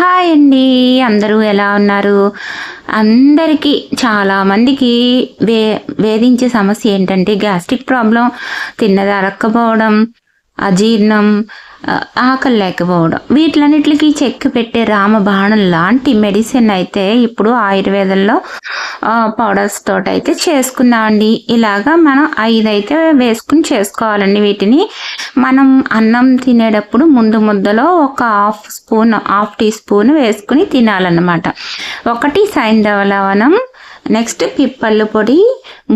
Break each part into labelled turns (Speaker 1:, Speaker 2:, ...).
Speaker 1: Hi అండి. అందరూ ఎలా ఉన్నారు? అందరికీ చాలామందికి వేధించే సమస్య ఏంటంటే గ్యాస్ట్రిక్ ప్రాబ్లం, తిన్నది అరక్కపోవడం, అజీర్ణం, ఆకలి లేకపోవడం. వీటిలన్నిటికి చెక్ పెట్టే రామబాణం లాంటి మెడిసిన్ అయితే ఇప్పుడు ఆయుర్వేదంలో పౌడర్స్ తోటైతే చేసుకుందామండి. ఇలాగా మనం 5 అయితే వేసుకుని చేసుకోవాలండి. వీటిని మనం అన్నం తినేటప్పుడు ముందు ముద్దలో ఒక హాఫ్ టీ స్పూన్ వేసుకుని తినాలన్నమాట. ఒకటి సైంధవ లవణం, నెక్స్ట్ పిప్పళ్ళు పొడి,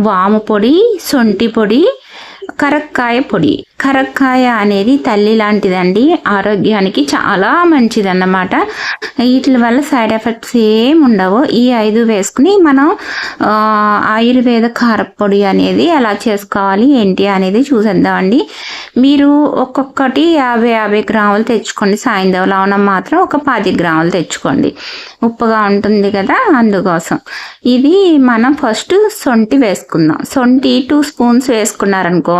Speaker 1: వాము పొడి, శొంఠి పొడి, కరక్కాయ పొడి. కరక్కాయ అనేది తల్లి లాంటిదండి, ఆరోగ్యానికి చాలా మంచిదన్నమాట. వీటి వల్ల సైడ్ ఎఫెక్ట్స్ ఏమి ఉండవు. ఈ 5 వేసుకుని మనం ఆయుర్వేద కారపొడి అనేది ఎలా చేసుకోవాలి ఏంటి అనేది చూసేద్దామండి. మీరు ఒక్కొక్కటి 50 గ్రాములు తెచ్చుకోండి. సాయంత్రం లవణం మాత్రం ఒక 10 గ్రాములు తెచ్చుకోండి, ఉప్పుగా ఉంటుంది కదా అందుకోసం. ఇది మనం ఫస్ట్ శొంఠి వేసుకుందాం. శొంఠి 2 స్పూన్స్ వేసుకున్నారనుకో,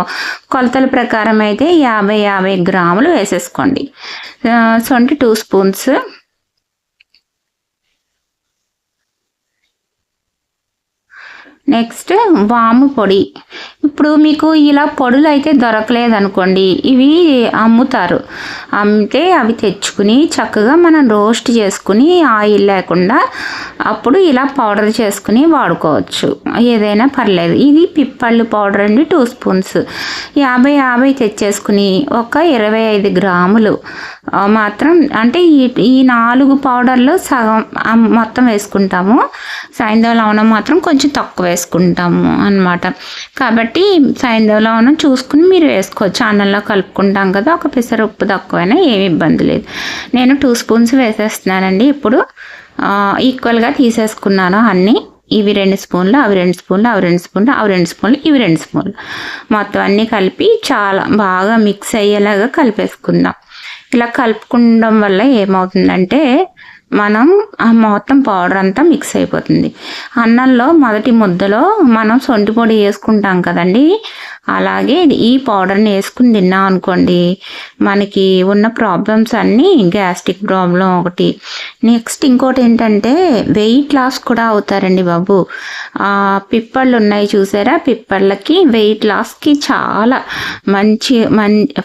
Speaker 1: కొలతల ప్రకారం అయితే 50 గ్రాములు వేసేసుకోండి. శొంఠి 2 స్పూన్స్. నెక్స్ట్ వాము పొడి. ఇప్పుడు మీకు ఇలా పొడులు అయితే దొరకలేదనుకోండి, ఇవి అమ్ముతారు. అమ్మితే అవి తెచ్చుకుని చక్కగా మనం రోస్ట్ చేసుకుని ఆయిల్ లేకుండా అప్పుడు ఇలా పౌడర్ చేసుకుని వాడుకోవచ్చు. ఏదైనా పర్లేదు. ఇది పిప్పళ్ళు పౌడర్ అండి, 2 స్పూన్స్. 50 తెచ్చేసుకుని ఒక 25 గ్రాములు మాత్రం, అంటే ఈ 4 పౌడర్లు సగం మొత్తం వేసుకుంటాము. సాయంత్రం లవణం మాత్రం కొంచెం తక్కువ వేసుకుంటాము అన్నమాట. కాబట్టి సాయంత్రం లవణం చూసుకుని మీరు వేసుకోవచ్చు. అన్నంలో కలుపుకుంటాం కదా, ఒక పిసర ఉప్పు తక్కువైనా ఏమి ఇబ్బంది లేదు. నేను 2 స్పూన్స్ వేసేస్తున్నానండి. ఇప్పుడు ఈక్వల్గా తీసేసుకున్నాను అన్నీ. ఇవి 2 స్పూన్లు, అవి 2 స్పూన్లు, అవి 2 స్పూన్లు, అవి 2 స్పూన్లు, ఇవి 2 స్పూన్లు, మొత్తం అన్నీ కలిపి చాలా బాగా మిక్స్ అయ్యేలాగా కలిపేసుకుందాం. ఇలా కలుపుకోవడం వల్ల ఏమవుతుందంటే మనం ఆ మొత్తం పౌడర్ అంతా మిక్స్ అయిపోతుంది. అన్నంలో మొదటి ముద్దలో మనం శొంఠి పొడి వేసుకుంటాం కదండి, అలాగే ఈ పౌడర్ని వేసుకుని తిన్నాం అనుకోండి, మనకి ఉన్న ప్రాబ్లమ్స్ అన్నీ, గ్యాస్ట్రిక్ ప్రాబ్లం ఒకటి, నెక్స్ట్ ఇంకోటి ఏంటంటే వెయిట్ లాస్ కూడా అవుతారండి బాబు. పిప్పళ్ళు ఉన్నాయి చూసారా, పిప్పళ్ళకి వెయిట్ లాస్కి చాలా మంచి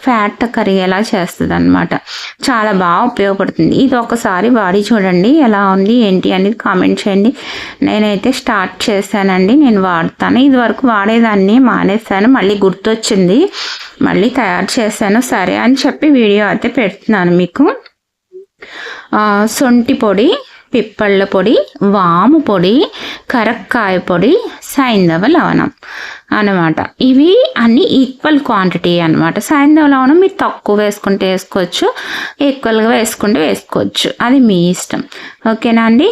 Speaker 1: ఫ్యాట్ కరిగేలా చేస్తుంది అన్నమాట. చాలా బాగా ఉపయోగపడుతుంది. ఇది ఒకసారి వాడి చూడండి ఎలా ఉంది ఏంటి అనేది కామెంట్ చేయండి. నేనైతే స్టార్ట్ చేశానండి, నేను వాడతాను. ఇది వరకు వాడేదాన్ని మానేశాను, మళ్ళీ గుర్తొచ్చింది, మళ్ళీ తయారు చేశాను. సరే అని చెప్పి వీడియో అయితే పెడుతున్నాను మీకు. శొంఠి పొడి, పిప్పళ్ళ పొడి, వాము పొడి, కరక్కాయ పొడి, సైంధవ లవణం అన్నమాట. ఇవి అన్నీ ఈక్వల్ క్వాంటిటీ అన్నమాట. సైంధవ లవణం మీరు తక్కువ వేసుకుంటే వేసుకోవచ్చు, ఈక్వల్గా వేసుకుంటే వేసుకోవచ్చు, అది మీ ఇష్టం. ఓకేనా అండి?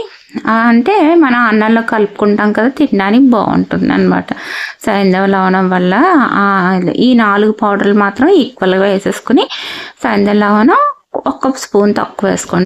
Speaker 1: అంటే మనం అన్నంలో కలుపుకుంటాం కదా, తినడానికి బాగుంటుంది అన్నమాట. సైంధవ లవణం వల్ల ఈ 4 పౌడర్లు మాత్రం ఈక్వల్గా వేసేసుకుని, సైంధవ లవణం 1 స్పూన్ తక్కువ వేసుకోండి.